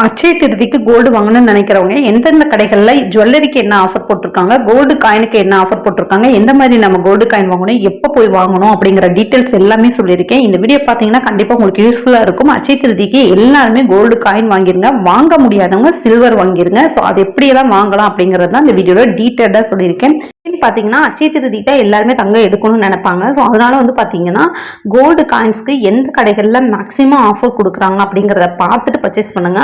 அட்சய திருதிக்கு gold வாங்கணும்னு நினைக்கிறவங்க எந்தெந்த கடைகள்ல ஜுவல்லரிக்கு என்ன ஆஃபர் போட்டிருக்காங்க, கோல்டு காயினுக்கு என்ன ஆஃபர் போட்டிருக்காங்க, எந்த மாதிரி நம்ம கோல்டு காயின் வாங்கணும், எப்போ போய் வாங்கணும் அப்படிங்கிற டீட்டெயில்ஸ் எல்லாமே சொல்லியிருக்கேன். இந்த வீடியோ பார்த்தீங்கன்னா கண்டிப்பா உங்களுக்கு யூஸ்ஃபுல்லா இருக்கும். அட்சய திருதிக்கு எல்லாருமே கோல்டு காயின் வாங்கிருங்க, வாங்க முடியாதவங்க சில்வர் வாங்கிருங்க. ஸோ அது எப்படியெல்லாம் வாங்கலாம் அப்படிங்கறது தான் இந்த வீடியோல டீட்டெயிலா சொல்லியிருக்கேன். பாத்தீங்கன்னா அட்சய திருதிக்கு எல்லாருமே தங்கம் எடுக்கணும்னு நினைப்பாங்க. ஸோ அதனால வந்து பாத்தீங்கன்னா கோல்டு காயின்ஸ்க்கு எந்த கடைகள்ல மேக்ஸிமம் ஆஃபர் கொடுக்குறாங்க அப்படிங்கறத பார்த்துட்டு பர்ச்சேஸ் பண்ணுங்க.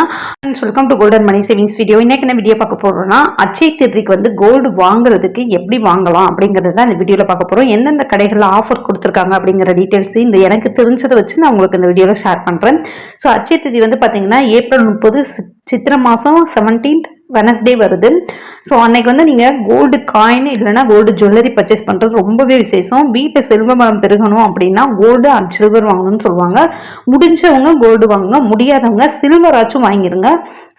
Welcome to golden money savings video. இன்னைக்கு என்ன வீடியோ பார்க்க போறோம்னா அட்சய திருதிக்கு வந்து கோல்டு வாங்குறதுக்கு எப்படி வாங்கலாம் அப்படிங்கறத தான் இந்த வீடியோல பார்க்க போறோம். எந்தெந்த கடைகள்ல ஆஃபர் கொடுத்துருக்காங்க அப்படிங்கிற டீடைல்ஸ் இந்த எனக்கு தெரிஞ்சதை வச்சு நான் உங்களுக்கு இந்த வீடியோல ஷேர் பண்றேன். ஸோ அட்சய திருதி வந்து பாத்தீங்கன்னா ஏப்ரல் 30 சித்திரை மாசம் 17th வெனஸ்டே வருது. ஸோ அன்னைக்கு வந்து நீங்கள் கோல்டு காயின் இல்லைன்னா கோல்டு ஜுவல்லரி பர்ச்சேஸ் பண்ணுறது ரொம்பவே விசேஷம். வீட்டில் செல்வ வளம் பெருகணும் அப்படின்னா கோல்டு அண்ட் சில்வர் வாங்கணும்னு சொல்லுவாங்க. முடிஞ்சவங்க கோல்டு வாங்குங்க, முடியாதவங்க சில்வராச்சும் வாங்கிருங்க.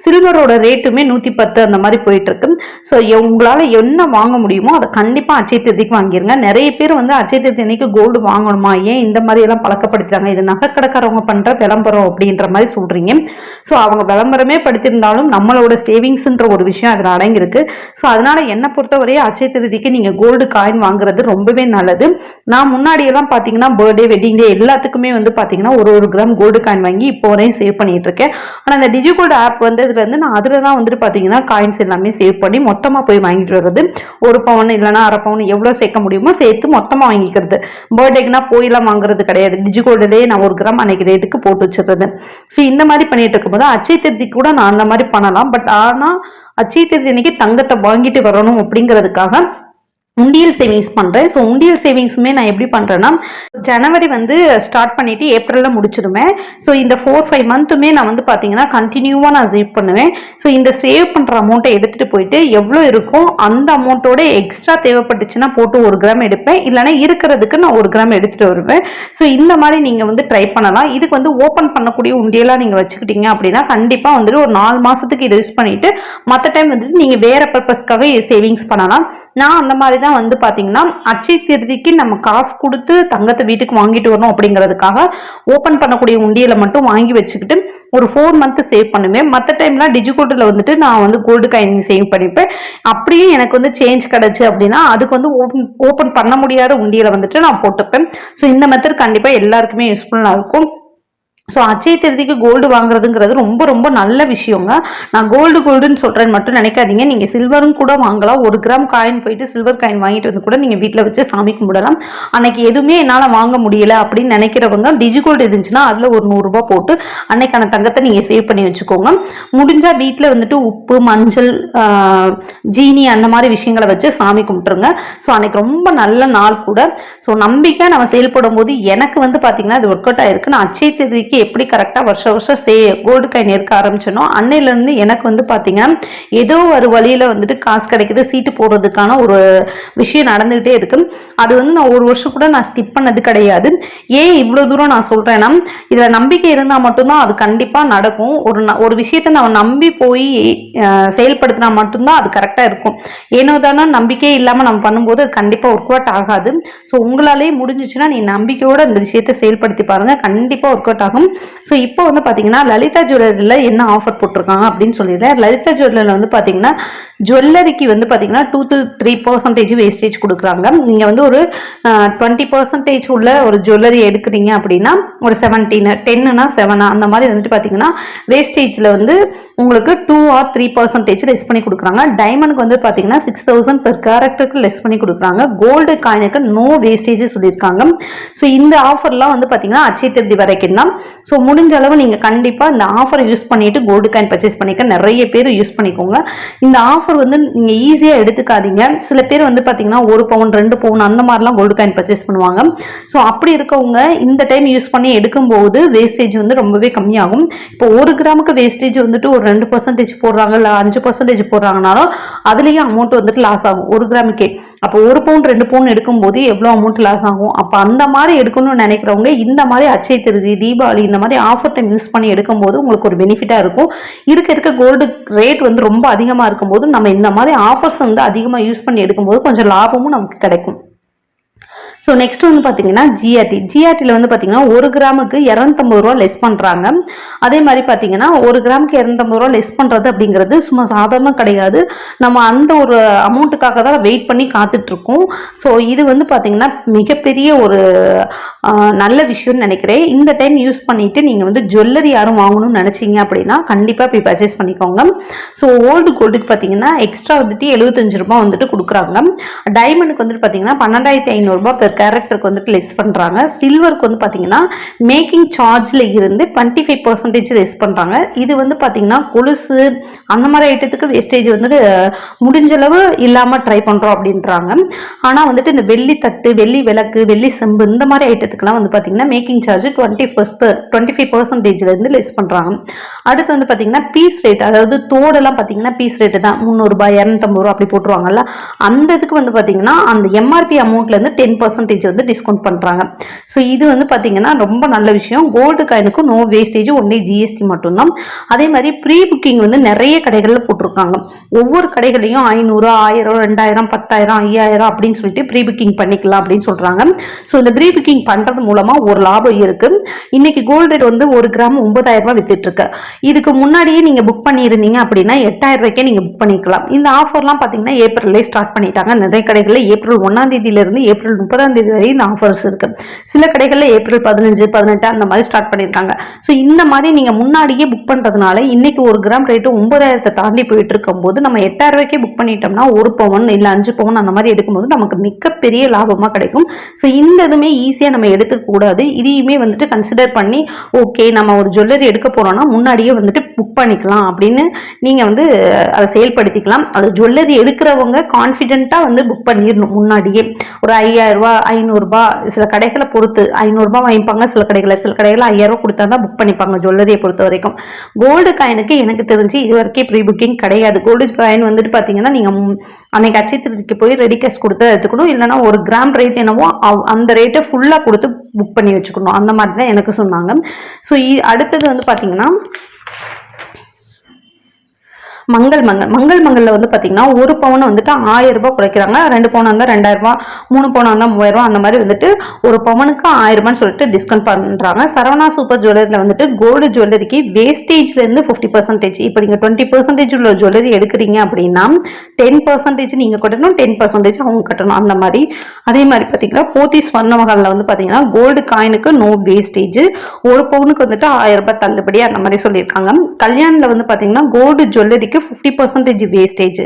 சில்வரோட ரேட்டுமே 110 அந்த மாதிரி போயிட்டு இருக்கு. ஸோ உங்களால் என்ன வாங்க முடியுமோ அதை கண்டிப்பாக அட்சய திருதிக்கு வாங்கிருங்க. நிறைய பேர் வந்து அட்சய திருதி அன்னைக்கு கோல்டு வாங்கணுமா, ஏன் இந்த மாதிரி எல்லாம் பழக்கப்படுத்துறாங்க, இது நகைக்கடைக்காரவங்க பண்ற விளம்பரம் அப்படின்ற மாதிரி சொல்றீங்க. ஸோ அவங்க விளம்பரமே படுத்திருந்தாலும் நம்மளோட சேவிங்ஸ் ஒரு விஷயம் அதுல அடங்கிருக்கு. சோ அதனால என்ன பொறுத்தவரையே அட்சய திருதிக்கு நீங்க கோல்டு காயின் வாங்குறது ரொம்பவே நல்லது. நான் முன்னாடி எல்லாம் பாத்தீங்கன்னா பர்த்டே, வெட்டிங் டே எல்லாத்துக்குமே வந்து பாத்தீங்கன்னா ஒரு கிராம் கோல்டு காயின் வாங்கி இப்போ வரையும் சேவ் பண்ணிட்டு இருக்கேன். ஆனா இந்த டிஜிகோல்டு ஆப் வந்ததுல இருந்து நான் அதுலதான் வந்துட்டு பாத்தீங்கன்னா காயின்ஸ் எல்லாமே சேவ் பண்ணி மொத்தமா போய் வாங்கிட்டு வர்றது. ஒரு பவுன் இல்லைன்னா அரை பவுன் எவ்வளவு சேர்க்க முடியுமோ சேர்த்து மொத்தமா வாங்கிக்கிறது. பர்த்டேக்குன்னா போயெல்லாம் வாங்குறது கிடையாது. டிஜிகோல்டுலேயே நான் 1 கிராம் அன்னைக்கு ரேட்டுக்கு போட்டு வச்சிருறது. ஸோ இந்த மாதிரி பண்ணிட்டு இருக்கும்போது அட்சய திருதிக்கு கூட நான் அந்த மாதிரி பண்ணலாம். பட் ஆனா அட்சய திருதி அன்னைக்கு தங்கத்தை வாங்கிட்டு வரணும் அப்படிங்கிறதுக்காக உண்டியல் சேவிங்ஸ் பண்றேன். ஸோ உண்டியல் சேவிங்ஸுமே நான் எப்படி பண்றேன்னா ஜனவரி வந்து ஸ்டார்ட் பண்ணிட்டு ஏப்ரல்ல முடிச்சிடுவேன். ஸோ இந்த 4-5 மந்த்துமே நான் வந்து பாத்தீங்கன்னா கண்டினியூவா நான் சேவ் பண்ணுவேன். ஸோ இந்த சேவ் பண்ற அமௌண்ட்டை எடுத்துட்டு போயிட்டு எவ்வளோ இருக்கும் அந்த அமௌண்ட்டோட எக்ஸ்ட்ரா தேவைப்பட்டுச்சுன்னா போட்டு 1 கிராம் எடுப்பேன். இல்லைன்னா இருக்கிறதுக்கு நான் 1 கிராம் எடுத்துட்டு வருவேன். ஸோ இந்த மாதிரி நீங்க வந்து ட்ரை பண்ணலாம். இதுக்கு வந்து ஓப்பன் பண்ணக்கூடிய உண்டியலா நீங்க வச்சுக்கிட்டீங்க அப்படின்னா கண்டிப்பா வந்துட்டு ஒரு 4 மாசத்துக்கு இதை யூஸ் பண்ணிட்டு மற்ற டைம் வந்துட்டு நீங்க வேற பர்பஸ்க்காக சேவிங்ஸ் பண்ணலாம். நான் அந்த மாதிரி தான் வந்து பாத்தீங்கன்னா அட்சய திருதிக்கு நம்ம காசு கொடுத்து தங்கத்தை வீட்டுக்கு வாங்கிட்டு வரணும் அப்படிங்கிறதுக்காக ஓபன் பண்ணக்கூடிய உண்டியலை மட்டும் வாங்கி வச்சுக்கிட்டு ஒரு 4 மந்த் சேவ் பண்ணுவேன். மற்ற டைம்லாம் டிஜிகோல்டுல வந்துட்டு நான் வந்து கோல்டு காயின் சேவ் பண்ணிப்பேன். அப்படியே எனக்கு வந்து சேஞ்ச் கிடைச்சு அப்படின்னா அதுக்கு வந்து ஓபன் பண்ண முடியாத உண்டியலை வந்துட்டு நான் போட்டுப்பேன். ஸோ இந்த மெத்தட் கண்டிப்பா எல்லாருக்குமே யூஸ்ஃபுல்லா இருக்கும். ஸோ அட்சய திருதிக்கு கோல்டு வாங்குறதுங்கிறது ரொம்ப ரொம்ப நல்ல விஷயங்க. நான் கோல்டுன்னு சொல்றேன்னு மட்டும் நினைக்காதீங்க. நீங்க சில்வரும் கூட வாங்கலாம். 1 கிராம் காயின் போயிட்டு சில்வர் காயின் வாங்கிட்டு வந்து கூட நீங்க வீட்டில் வச்சு சாமி கும்பிடலாம். அன்னைக்கு எதுவுமே என்னால் வாங்க முடியல அப்படின்னு நினைக்கிறவங்க டிஜிகோல்டு இருந்துச்சுன்னா அதுல ஒரு 100 ரூபாய் போட்டு அன்னைக்கான தங்கத்தை நீங்க சேவ் பண்ணி வச்சுக்கோங்க. முடிஞ்சா வீட்டில் வந்துட்டு உப்பு, மஞ்சள், ஜீனி அந்த மாதிரி விஷயங்களை வச்சு சாமி கும்பிட்டுருங்க. ஸோ அன்னைக்கு ரொம்ப நல்ல நாள் கூட. ஸோ நம்பிக்கை நம்ம செயல்படும் போது எனக்கு வந்து பாத்தீங்கன்னா இது ஒர்க் அவுட் ஆயிருக்கு. நான் அட்சய திருதிக்கு எப்படி கரெக்டா வருஷம் கோல்டு காயின் இருக்க ஆரம்பிச்சனோ அன்னையில இருந்து எனக்கு வந்து பாத்தீங்கன்னா ஏதோ ஒரு வழியில வந்துட்டு காசு கிடைக்குது, சீட்டு போடுறதுக்கான ஒரு விஷயம் நடந்துகிட்டே இருக்கு. அது வந்து நான் 1 வருஷம் கூட நான் ஸ்கிப் பண்ணது கிடையாது. ஏன் இவ்வளவு தூரம் நான் சொல்றேன்னா இதுல நம்பிக்கை இருந்தா மட்டும்தான் அது கண்டிப்பா நடக்கும். ஒரு விஷயத்த நம்ம நம்பி போய் செயல்படுத்தினா மட்டும்தான் அது கரெக்டா இருக்கும். ஏனோ தானே நம்பிக்கை இல்லாம நம்ம பண்ணும்போது அது கண்டிப்பா ஒர்க் அவுட் ஆகாது. ஸோ உங்களாலே முடிஞ்சிச்சுன்னா நீ நம்பிக்கையோட இந்த விஷயத்த செயல்படுத்தி பாருங்க, கண்டிப்பா ஒர்க் அவுட் ஆகும். ஸோ இப்போ வந்து பாத்தீங்கன்னா லலிதா ஜுவல்லரியில என்ன ஆஃபர் போட்டிருக்காங்க அப்படின்னு சொல்லிடுறேன். லலிதா ஜுவல்லரியில வந்து பாத்தீங்கன்னா ஜுவல்லரிக்கு வந்து பாத்தீங்கன்னா 2 to 3% வேஸ்டேஜ் கொடுக்குறாங்க. நீங்க வந்து ஒரு 20% உள்ள ஒரு ஜுவல்லரி எடுக்கிறீங்க அப்படின்னா ஒரு 17, 10னா 7 அந்த மாதிரி வந்துட்டு பாத்தீங்கன்னா வேஸ்டேஜ்ல வந்து உங்களுக்கு 2 or 3% லெஸ் பண்ணி கொடுக்குறாங்க. டைமண்டுக்கு வந்து பாத்தீங்கன்னா 6000 per கேரக்டருக்கு லெஸ் பண்ணி கொடுக்குறாங்க. கோல்டு காயினுக்கு நோ வேஸ்டேஜ் சொல்லியிருக்காங்க. ஸோ இந்த ஆஃபர்லாம் வந்து பாத்தீங்கன்னா அட்சய திருதி வரைக்கும் தான். ஸோ முடிஞ்ச அளவு நீங்க கண்டிப்பா இந்த ஆஃபர் யூஸ் பண்ணிட்டு கோல்டு காயின் பர்ச்சேஸ் பண்ணிக்க நிறைய பேர் யூஸ் பண்ணிக்கோங்க. இந்த ஆஃபர் வந்து நீங்க ஈஸியா எடுத்துக்காதீங்க. சில பேர் வந்து பாத்தீங்கன்னா 1 பவுன் 2 பவுன் அந்த மாதிரிலாம் கோல்டு காயின் பர்ச்சேஸ் பண்ணுவாங்க. ஸோ அப்படி இருக்கவங்க இந்த டைம் யூஸ் பண்ணி எடுக்கும்போது வேஸ்டேஜ் வந்து ரொம்பவே கம்மியாகும். இப்போ 1 கிராமுக்கு வேஸ்டேஜ் வந்துட்டு ஒரு 2% போடுறாங்க, இல்ல 5% போடுறாங்கனாலும் அதுலயும் அமௌண்ட் வந்துட்டு லாஸ் ஆகும் 1 கிராமுக்கே. அப்போ 1 பவுன் 2 பவுன் எடுக்கும்போது எவ்வளவு அமௌண்ட் லாஸ் ஆகும். அப்ப அந்த மாதிரி எடுக்கணும்னு நினைக்கிறவங்க இந்த மாதிரி அட்சய திருதி, தீபாவளி இந்த மாதிரி ஆஃபர் டைம் யூஸ் பண்ணி எடுக்கும்போது உங்களுக்கு ஒரு பெனிஃபிட்டா இருக்கும். இருக்க கோல்டு ரேட் வந்து ரொம்ப அதிகமா இருக்கும்போது நம்ம இந்த மாதிரி ஆஃபர்ஸ் வந்து அதிகமா யூஸ் பண்ணி எடுக்கும்போது கொஞ்சம் லாபமும் நமக்கு கிடைக்கும். ஸோ நெக்ஸ்ட் வந்து பார்த்தீங்கன்னா ஜிஆர்டியில் வந்து பார்த்தீங்கன்னா 1 கிராமுக்கு 250 ரூபா லெஸ் பண்ணுறாங்க. அதே மாதிரி பார்த்தீங்கன்னா 1 கிராமுக்கு 250 ரூபா லெஸ் பண்ணுறது அப்படிங்கிறது சும்மா சாதாரண கிடையாது. நம்ம அந்த ஒரு அமௌண்ட்டுக்காக தான் வெயிட் பண்ணி காத்துட்ருக்கோம். ஸோ இது வந்து பார்த்தீங்கன்னா மிகப்பெரிய ஒரு நல்ல விஷயம்னு நினைக்கிறேன். இந்த டைம் யூஸ் பண்ணிட்டு நீங்கள் வந்து ஜுவல்லரி யாரும் வாங்கணும்னு நினச்சிங்க அப்படின்னா கண்டிப்பாக போய் பர்ச்சேஸ் பண்ணிக்கோங்க. ஸோ ஓல்டு கோல்டுக்கு பார்த்தீங்கன்னா எக்ஸ்ட்ரா வந்துட்டு 75 ரூபாய் வந்துட்டு கொடுக்குறாங்க. டைமண்டுக்கு வந்துட்டு பார்த்தீங்கன்னா 12,500 ரூபாய் பெர் கேரக்டருக்கு வந்துட்டு லெஸ் பண்ணுறாங்க. சில்வருக்கு வந்து பார்த்தீங்கன்னா மேக்கிங் சார்ஜில் இருந்து 25% லெஸ் பண்ணுறாங்க. இது வந்து பார்த்தீங்கன்னா கொலுசு அந்த மாதிரி ஐட்டத்துக்கு வேஸ்டேஜ் வந்துட்டு முடிஞ்சளவு இல்லாமல் ட்ரை பண்ணுறோம் அப்படின்றாங்க. ஆனால் வந்துட்டு இந்த வெள்ளி தட்டு, வெள்ளி விளக்கு, வெள்ளி செம்பு இந்த மாதிரி ஐட்டத்துக்குலாம் வந்து பார்த்தீங்கன்னா மேக்கிங் சார்ஜ் 25% லெஸ் பண்ணுறாங்க. அடுத்து வந்து பார்த்தீங்கன்னா பீஸ் ரேட், அதாவது தோடெல்லாம் பார்த்தீங்கன்னா பீஸ் ரேட்டு தான் 300 ரூபாய் 250 ரூபா அப்படி போட்டுருவாங்கல்ல, அந்த இதுக்கு வந்து பார்த்தீங்கன்னா அந்த எம்ஆர்பி அமௌண்ட்லேருந்து 10% வந்து டிஸ்கவுண்ட் பண்ணுறாங்க. ஸோ இது வந்து பார்த்தீங்கன்னா ரொம்ப நல்ல விஷயம். கோல்டு காயினுக்கு நோ வேஸ்டேஜ், ஒன்லி ஜிஎஸ்டி மட்டும்தான். அதே மாதிரி ப்ரீ புக்கிங் வந்து நிறைய கடைகளில் போட்டிருக்காங்க. ஒவ்வொரு கடைகளையும் 500, 1000, 2000, 10,000, 5000 அப்படின்னு சொல்லிட்டு ப்ரீ புக்கிங் பண்ணிக்கலாம் அப்படின்னு சொல்றாங்க. ஸோ இந்த ப்ரீ புக்கிங் பண்றது மூலமா ஒரு லாபம் இருக்கு. இன்னைக்கு கோல்டு ரேட் வந்து 1 கிராம் 9,000 ரூபாய் வித்துட்டு இருக்கு. இதுக்கு முன்னாடியே நீங்க புக் பண்ணியிருந்தீங்க அப்படின்னா 8,000 ரூபாய்க்கே நீங்க புக் பண்ணிக்கலாம். இந்த ஆஃபர்லாம் பாத்தீங்கன்னா ஏப்ரல்லே ஸ்டார்ட் பண்ணிட்டாங்க. நிறைய கடைகளில் ஏப்ரல் 1ஆம் தேதியில இருந்து ஏப்ரல் 30ஆம் தேதி வரை இந்த ஆஃபர்ஸ் இருக்கு. சில கடைகளில் ஏப்ரல் 15, 18 அந்த மாதிரி ஸ்டார்ட் பண்ணியிருக்காங்க. ஸோ இந்த மாதிரி நீங்க முன்னாடியே புக் பண்றதுனால இன்னைக்கு 1 கிராம் ரேட்டு 9,000 தாண்டி போயிட்டு இருக்கும் போது நம்ம 8,000 ரூபாய்க்கே புக் பண்ணிட்டோம்னா 1 பவுன் இல்ல 5 பவுன் அந்த மாதிரி எடுக்கும்போது நமக்கு மிகப்பெரிய லாபமா கிடைக்கும். ஸோ இந்த இதுமே ஈஸியா நம்ம எடுத்துக்க கூடாது. இதையுமே வந்துட்டு கன்சிடர் பண்ணி ஓகே நம்ம ஒரு ஜுவல்லரி எடுக்க போறோம்னா முன்னாடியே வந்துட்டு புக் பண்ணிக்கலாம் அப்படின்னு நீங்க வந்து அதை செயல்படுத்திக்கலாம். அது ஜுவல்லரி எடுக்கிறவங்க கான்ஃபிடென்ட்டா வந்து புக் பண்ணிடணும் முன்னாடியே. ஒரு 5,000 ரூபாய் 500 ரூபாய் சில கடைகளை பொறுத்து 500 ரூபாய் வாங்கிப்பாங்க, சில கடைகளை 5,000 ரூபாய் கொடுத்தா தான் புக் பண்ணிப்பாங்க ஜுவல்லரியை பொறுத்த வரைக்கும். கோல்டு காயினுக்கு எனக்கு தெரிஞ்சு இது வரைக்கும் ப்ரீ புக்கிங் கிடையாது. கோல்டு காயின் வந்துட்டு பாத்தீங்கன்னா நீங்க அன்னைக்கு அச்சை திருதிக்கு போய் ரெடி கேஷ் கொடுத்து எடுத்துக்கணும். இல்லைன்னா 1 கிராம் ரேட் என்னவோ அந்த ரேட்டை ஃபுல்லா கொடுத்து புக் பண்ணி வச்சுக்கணும். அந்த மாதிரி தான் எனக்கு சொன்னாங்க. ஸோ அடுத்தது வந்து பாத்தீங்கன்னா மங்கள்ல வந்து பாத்தீங்கன்னா 1 பவுன் வந்துட்டு 1000 ரூபாய் குறைக்கிறாங்க. 2 பவுன் வந்தா 2000 ரூபாய், 3 பவுன் வந்தா 3000 ரூபாய், அந்த மாதிரி வந்துட்டு 1 பவுனுக்கு 1000 ரூபான்னு சொல்லிட்டு டிஸ்கவுண்ட் பண்றாங்க. சரவணா சூப்பர் ஜுவல்லரியில வந்துட்டு கோல்டு ஜுவல்லரிக்கு வேஸ்டேஜ்ல இருந்து 50%. இப்போ நீங்க 20% உள்ள ஜுவல்லரி எடுக்கிறீங்க அப்படின்னா 10% நீங்க கட்டணும், 10% அவங்க கட்டணும். அந்த மாதிரி அதே மாதிரி பாத்தீங்கன்னா போத்தி ஸ்வர்ண மகால்ல வந்து பாத்தீங்கன்னா கோல்டு காயினுக்கு நோ வேஸ்டேஜ், 1 பவுனுக்கு வந்துட்டு 1000 ரூபாய் தள்ளுபடி அந்த மாதிரி சொல்லியிருக்காங்க. கல்யாணில் வந்து பாத்தீங்கன்னா கோல்டு ஜுவல்லரிக்கு 50% வேஸ்டேஜ்.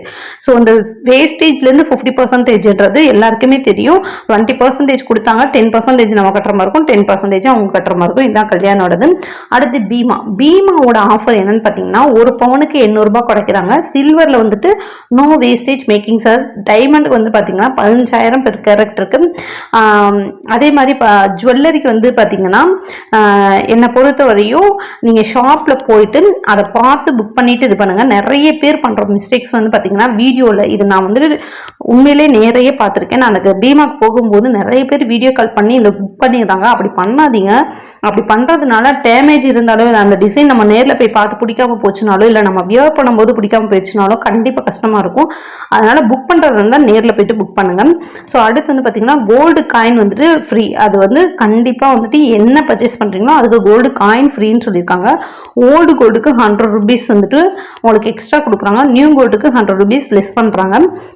ஸோ அந்த வேஸ்டேஜ்ல இருந்து 50%ன்றது எல்லாருக்குமே தெரியும். 20% கொடுத்தாங்க, 10% நம்ம கட்டுற மாதிரி இருக்கும், 10% அவங்க கட்டுற மாதிரி இருக்கும். இதுதான் கல்யாணோடது. அடுத்து பீமாவோட ஆஃபர் என்னன்னு பாத்தீங்கன்னா 1 பவுனுக்கு 800 ரூபாய் குறைக்கிறாங்க. சில்வர்ல வந்துட்டு நோ வேஸ்டேஜ் மேக்கிங் சார். டைமண்டுக்கு வந்து பாத்தீங்கன்னா 15,000 பெர் கேரக்டருக்கு. அதே மாதிரி ஜுவல்லரிக்கு வந்து பாத்தீங்கன்னா என்னை பொறுத்த வரையும் நீங்க ஷாப்ல போயிட்டு அதை பார்த்து புக் பண்ணிட்டு இது பண்ணுங்க. நிறைய பேர் பண்ற மிஸ்டேக்ஸ் வந்து பாத்தீங்கன்னா வீடியோல இது நான் வந்து உண்மையிலே நிறைய பார்த்திருக்கேன். நான் அந்த பீமாக்கு போகும்போது நிறைய பேர் வீடியோ கால் பண்ணி இந்த புக் பண்ணிடுறாங்க. அப்படி பண்ணாதீங்க. அப்படி பண்றதுனால டேமேஜ் இருந்தாலும் அந்த டிசைன் நம்ம நேரில் போய் பார்த்து பிடிக்காம போச்சுனாலும் இல்லை நம்ம வியர் பண்ணும்போது பிடிக்காம போயிடுச்சுனாலும் கண்டிப்பாக கஷ்டமா இருக்கும். அதனால புக் பண்றது இருந்தால் நேரில் போயிட்டு புக் பண்ணுங்க. ஸோ அடுத்து வந்து பார்த்தீங்கன்னா கோல்டு காயின் வந்துட்டு ஃப்ரீ. அது வந்து கண்டிப்பாக வந்துட்டு என்ன பர்ச்சேஸ் பண்றீங்களோ அதுக்கு கோல்டு காயின் ஃப்ரீன்னு சொல்லியிருக்காங்க. ஓல்டு கோல்டுக்கு 100 ரூபீஸ் வந்துட்டு உங்களுக்கு எக்ஸ்ட்ரா கொடுக்குறாங்க. நியூ கோல்டுக்கு 100 ரூபீஸ் லெஸ் பண்றாங்க.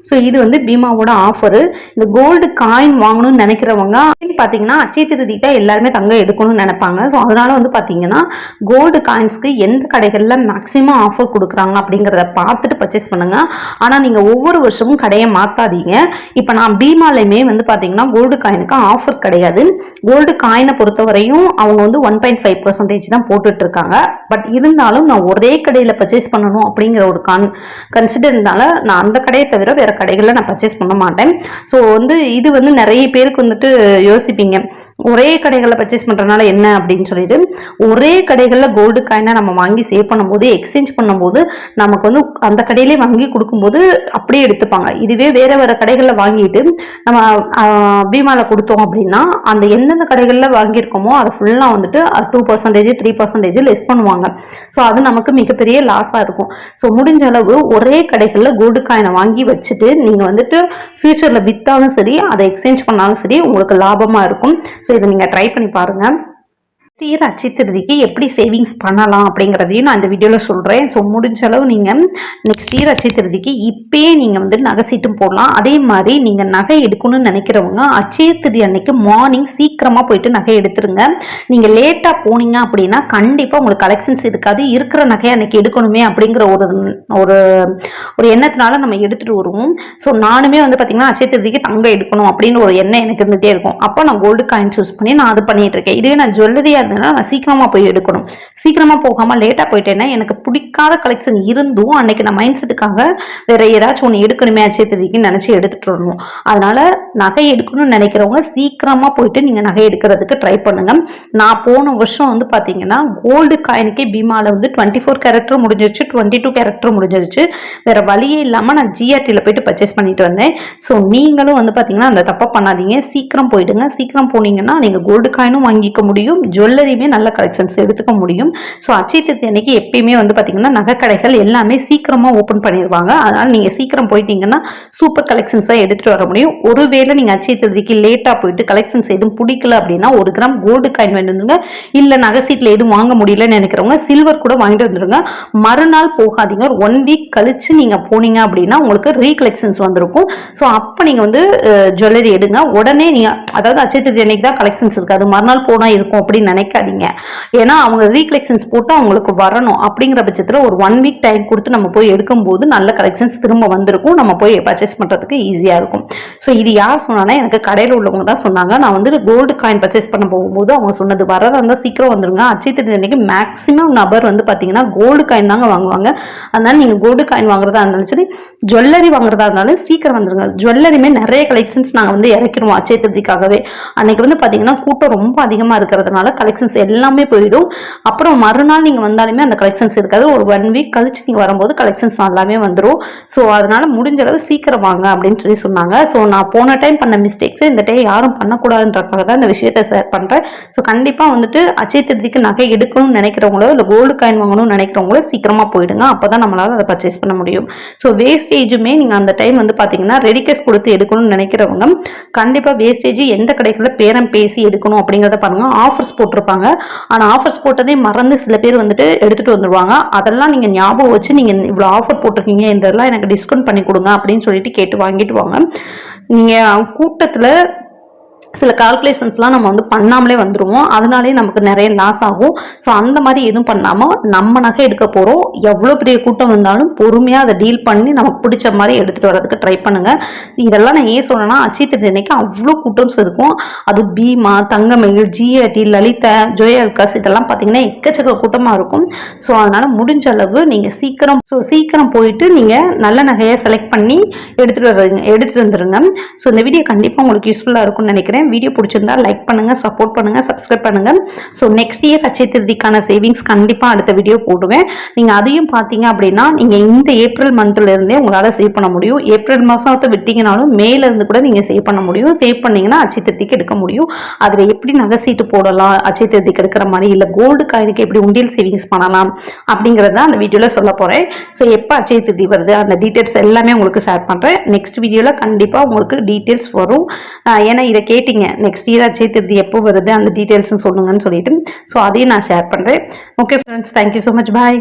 ஸோ இது வந்து பீமாவோட ஆஃபர். இந்த கோல்டு காயின் வாங்கணும்னு நினைக்கிறவங்க பார்த்தீங்கன்னா அச்சய திருதிட்டா எல்லாருமே தங்கம் எடுக்கணும்னு நினைப்பாங்க. ஸோ அதனால வந்து பார்த்தீங்கன்னா கோல்டு காயின்ஸ்க்கு எந்த கடைகளில் மேக்ஸிமம் ஆஃபர் கொடுக்குறாங்க அப்படிங்கிறத பார்த்துட்டு பர்ச்சேஸ் பண்ணுங்க. ஆனால் நீங்கள் ஒவ்வொரு வருஷமும் கடையை மாற்றாதீங்க. இப்போ நான் பீமாலையுமே வந்து பார்த்தீங்கன்னா கோல்டு காயினுக்கு ஆஃபர் கிடையாது. கோல்டு காயினை பொறுத்தவரையும் அவங்க வந்து 1.5% தான் போட்டுட்டு இருக்காங்க. பட் இருந்தாலும் நான் ஒரே கடையில் பர்ச்சேஸ் பண்ணணும் அப்படிங்கிற ஒரு கன்சிடர்னால நான் அந்த கடையை தவிர வேற கடைகளில் நான் பர்ச்சேஸ் பண்ண மாட்டேன். ஸோ வந்து இது வந்து நிறைய பேருக்கு வந்துட்டு யோசிப்பீங்க, ஒரே கடைகளில் பர்ச்சேஸ் பண்ணுறதுனால என்ன அப்படின்னு சொல்லிட்டு, ஒரே கடைகளில் கோல்டு காயினை நம்ம வாங்கி சேவ் பண்ணும்போது எக்ஸ்சேஞ்ச் பண்ணும்போது நமக்கு வந்து அந்த கடையிலே வாங்கி கொடுக்கும்போது அப்படியே எடுத்துப்பாங்க. இதுவே வேற வேற கடைகளில் வாங்கிட்டு நம்ம பீமாவில் கொடுத்தோம் அப்படின்னா அந்த எந்தெந்த கடைகளில் வாங்கியிருக்கோமோ அதை ஃபுல்லாக வந்துட்டு 2% 3% லெஸ் பண்ணுவாங்க. ஸோ அது நமக்கு மிகப்பெரிய லாஸாக இருக்கும். ஸோ முடிஞ்ச அளவு ஒரே கடைகளில் கோல்டு காயினை வாங்கி வச்சுட்டு நீங்கள் வந்துட்டு ஃபியூச்சரில் விற்றாலும் சரி அதை எக்ஸ்சேஞ்ச் பண்ணாலும் சரி உங்களுக்கு லாபமாக இருக்கும். ஸோ இதை நீங்கள் ட்ரை பண்ணி பாருங்கள். அட்சய திருதிக்கு எப்படி சேவிங்ஸ் பண்ணலாம் அப்படிங்கிறதையும் நான் இந்த வீடியோவில் சொல்கிறேன். ஸோ முடிஞ்ச அளவு நீங்கள் நெக்ஸ்ட் இயர் அட்சய திருதிக்கு இப்பயே நீங்கள் வந்து நகை சீட்டும் போடலாம். அதே மாதிரி நீங்கள் நகை எடுக்கணும்னு நினைக்கிறவங்க அட்சய திருதி அன்னைக்கு மார்னிங் சீக்கிரமாக போயிட்டு நகை எடுத்துருங்க. நீங்கள் லேட்டாக போனீங்க அப்படின்னா கண்டிப்பாக உங்களுக்கு கலெக்ஷன்ஸ் இருக்காது. இருக்கிற நகையை அன்னைக்கு எடுக்கணுமே அப்படிங்கிற ஒரு ஒரு எண்ணத்தினால நம்ம எடுத்துகிட்டு வருவோம். ஸோ நானுமே வந்து பார்த்தீங்கன்னா அட்சய திருதிக்கு தங்கம் எடுக்கணும் அப்படின்னு ஒரு எண்ணம் எனக்கு இருந்துகிட்டே இருக்கும். அப்போ நான் கோல்டு காயின் சூஸ் பண்ணி நான் அது பண்ணிட்டு இருக்கேன். இதுவே நான் ஜுவல்லரியாக நான் சீக்கிரமா போய் எடுக்கணும். சீக்கிரமா போகாம லேட்டா போயிட்டேன்னா எனக்கு பிடிக்காத கலெக்ஷன் இருந்தும் அன்னைக்கு நான் மைண்ட் செட்டுக்காக வேற ஏதாச்சும் ஒன்று எடுக்கணுமே அட்சய திருதிக்குன்னு நினைச்சு எடுத்துட்டு வரணும். அதனால நகை எடுக்கணும்னு நினைக்கிறவங்க சீக்கிரமா போயிட்டு நீங்க நகை எடுக்கிறதுக்கு ட்ரை பண்ணுங்க. நான் போன வருஷம் வந்து பாத்தீங்கன்னா கோல்டு காயினுக்கே பீமால வந்து 24 கேரக்டர் முடிஞ்சிருச்சு, 22 கேரக்டர் முடிஞ்சிருச்சு. வேற வழியே இல்லாம நான் ஜிஆர்டில போயிட்டு பர்ச்சேஸ் பண்ணிட்டு வந்தேன். ஸோ நீங்களும் வந்து பாத்தீங்கன்னா அந்த தப்பை பண்ணாதீங்க. சீக்கிரம் போயிடுங்க. சீக்கிரம் போனீங்கன்னா நீங்க கோல்டு காயினும் வாங்கிக்க முடியும், ஜுவல்லரியுமே நல்ல கலெக்ஷன்ஸ் எடுத்துக்க முடியும். ஸோ அட்சய திருதி அன்னைக்கு எப்பயுமே வந்து பார்த்தீங்கன்னா நகை கடைகள் எல்லாமே சீக்கிரமாக ஓப்பன் பண்ணிடுவாங்க. அதனால் நீங்கள் சீக்கிரம் போயிட்டீங்கன்னா சூப்பர் கலெக்ஷன்ஸாக எடுத்துகிட்டு வர முடியும். ஒருவேளை நீங்கள் அட்சய திருதிக்கு லேட்டாக போயிட்டு கலெக்ஷன்ஸ் எதுவும் பிடிக்கல அப்படின்னா 1 கிராம் கோல்டு காயின் வேண்டுங்க. இல்லை நகை சீட்டில் எதுவும் வாங்க முடியலன்னு நினைக்கிறவங்க சில்வர் கூட வாங்கிட்டு வந்துடுங்க. மறுநாள் போகாதீங்க. ஒரு 1 வீக் கழிச்சு நீங்கள் போனீங்க அப்படின்னா உங்களுக்கு ரீகலெக்ஷன்ஸ் வந்திருக்கும். ஸோ அப்போ நீங்கள் வந்து ஜுவல்லரி எடுங்க. உடனே நீங்கள் அதாவது அட்சய திருதி அன்னைக்கு தான் கலெக்ஷன்ஸ் இருக்காது, மறுநாள் போனால் இருக்கும் அப்படின்னு நினைக்காதீங்க. ஏன்னா அவங்க ரீகலெக்ஷன்ஸ் போட்டு அவங்களுக்கு வரணும். அப்படிங்கிற பட்சத்தில் ஒரு 1 வீக் டைம் கொடுத்து நம்ம போய் எடுக்கும்போது நல்ல கலெக்ஷன்ஸ் திரும்ப வந்திருக்கும். நம்ம போய் பர்ச்சேஸ் பண்ணுறதுக்கு ஈஸியாக இருக்கும். ஸோ இது யார் சொன்னாங்கன்னா எனக்கு கடையில் உள்ளவங்க தான் சொன்னாங்க. நான் வந்து கோல்டு காயின் பர்ச்சேஸ் பண்ண போகும்போது அவங்க சொன்னது வரதா இருந்தால் சீக்கிரம் வந்துருங்க. அட்சய திருதி அன்னைக்கு மேக்ஸிமம் நபர் வந்து பார்த்தீங்கன்னா கோல்டு காயின் தாங்க வாங்குவாங்க. அதனால நீங்கள் கோல்டு காயின் வாங்குறதா இருந்தாலும் சரி, ஜுவல்லரி வாங்குறதா இருந்தாலும் சீக்கிரம் வந்துருங்க. ஜுவல்லரியுமே நிறைய கலெக்ஷன்ஸ் நாங்கள் வந்து இறக்கிடுவோம் அட்சய திருதிக்காகவே. அன்னைக்கு வந்து பார்த்தீங்கன்னா கூட்டம் ரொம்ப அதிகமாக இருக்கிறதுனால கலெக்ஷன்ஸ் எல்லாமே போயிடும். அப்புறம் மறுநாள் நீங்கள் வந்தாலுமே அந்த கலெக்ஷன்ஸ் இருக்காது. ஒரு 1 வீக் கழிச்சு நீங்கள் வரும்போது கலெக்ஷன்ஸ் நல்லாவே வந்துடும். ஸோ அதனால முடிஞ்ச அளவு சீக்கிரம் வாங்க அப்படின்னு சொல்லி சொன்னாங்க. ஸோ நான் போன டைம் பண்ண மிஸ்டேக்ஸ் இந்த டைம் யாரும் பண்ணக்கூடாதுன்றக்காக தான் இந்த விஷயத்தை ஷேர் பண்ணுறேன். ஸோ கண்டிப்பாக வந்துட்டு அட்சய திருதிக்கு நகை எடுக்கணும்னு நினைக்கிறவங்களோ இல்லை கோல்டு காயின் வாங்கணும்னு நினைக்கிறவங்களோ சீக்கிரமாக போயிடுங்க. அப்போ தான் நம்மளால அதை பர்ச்சேஸ் பண்ண முடியும். ஸோ வேஸ்டேஜுமே நீங்கள் அந்த டைம் வந்து பார்த்தீங்கன்னா ரெடி கேஷ் கொடுத்து எடுக்கணும்னு நினைக்கிறவங்க கண்டிப்பாக வேஸ்டேஜ் எந்த கடைகளில் பேரம் பேசி எடுக்கணும் அப்படிங்கிறத பாருங்க. ஆஃபர்ஸ் போட்டிருப்பாங்க. ஆனால் ஆஃபர்ஸ் போட்டதே மறந்து சில பேர் வந்துட்டு எடுத்துகிட்டு வந்துடுவாங்க. அதெல்லாம் நீங்கள் ஞாபகம் வச்சு நீங்கள் இவ்வளோ ஆஃபர் போட்டிருக்கீங்க, இதெல்லாம் எனக்கு டிஸ்கவுண்ட் பண்ணி கொடுங்க அப்படின்னு சொல்லிட்டு கேட்டு வாங்கிட்டு வாங்க. நீங்கள் கூட்டத்தில் சில கால்குலேஷன்ஸ்லாம் நம்ம வந்து பண்ணாமலே வந்துடுவோம். அதனாலே நமக்கு நிறைய லாஸ் ஆகும். ஸோ அந்த மாதிரி எதுவும் பண்ணாமல் நம்ம நகை எடுக்க போகிறோம். எவ்வளோ பெரிய கூட்டம் வந்தாலும் பொறுமையாக அதை டீல் பண்ணி நமக்கு பிடிச்ச மாதிரி எடுத்துகிட்டு வரதுக்கு ட்ரை பண்ணுங்கள். இதெல்லாம் நான் ஏன் சொன்னேன்னா அட்சய திருதி அன்னைக்கு அவ்வளோ கூட்டம்ஸ் இருக்கும். அது பீமா, தங்கமயில், ஜிஆர்டி, லலிதா, ஜோயால்காஸ் இதெல்லாம் பார்த்தீங்கன்னா எக்கச்சக்க கூட்டமாக இருக்கும். ஸோ அதனால் முடிஞ்ச அளவு நீங்கள் சீக்கிரம் போயிட்டு நீங்கள் நல்ல நகையை செலக்ட் பண்ணி எடுத்துகிட்டு வந்துடுங்க. ஸோ இந்த வீடியோ கண்டிப்பாக உங்களுக்கு யூஸ்ஃபுல்லாக இருக்கும்னு நினைக்கிறேன். வீடியோ பிடிச்சிருந்தா லைக் பண்ணுங்க, சப்போர்ட் பண்ணுங்க, சப்ஸ்கிரைப் பண்ணுங்க. ஸோ நெக்ஸ்ட் இயர் அட்சய திருதிக்கான சேவிங்ஸ் கண்டிப்பாக அடுத்த வீடியோ போடுவேன். நீங்கள் அதையும் பார்த்தீங்க அப்படின்னா நீங்கள் இந்த ஏப்ரல் மந்த்ல இருந்தே உங்களால் சேவ் பண்ண முடியும். ஏப்ரல் மாதத்தை விட்டீங்கனாலும் மேல இருந்து கூட நீங்கள் சேவ் பண்ண முடியும். சேவ் பண்ணீங்கன்னா அட்சய திருதிக்கு எடுக்க முடியும். அதில் எப்படி நகை சீட்டு போடலாம் அட்சய திருதிக்கு எடுக்கிற மாதிரி, இல்லை கோல்டு காயினுக்கு எப்படி உண்டியல் சேவிங்ஸ் பண்ணலாம் அப்படிங்கிறத அந்த வீடியோவில் சொல்ல போகிறேன். ஸோ எப்போ அட்சய திருதி வருது அந்த டீட்டெயில்ஸ் எல்லாமே உங்களுக்கு ஷேர் பண்ணுறேன். நெக்ஸ்ட் வீடியோவில் கண்டிப்பாக உங்களுக்கு டீட்டெயில்ஸ் வரும். ஏன்னா இதை கேட்டீங்க நெக்ஸ்ட் இயர் அட்சய திருதி எப்போ வருது அந்த டீட்டெயில்ஸ் சொல்லுங்கன்னு சொல்லிட்டு. ஸோ அதையும் நான் ஷேர் பண்ணுறேன். Okay friends, thank you so much. பாய்.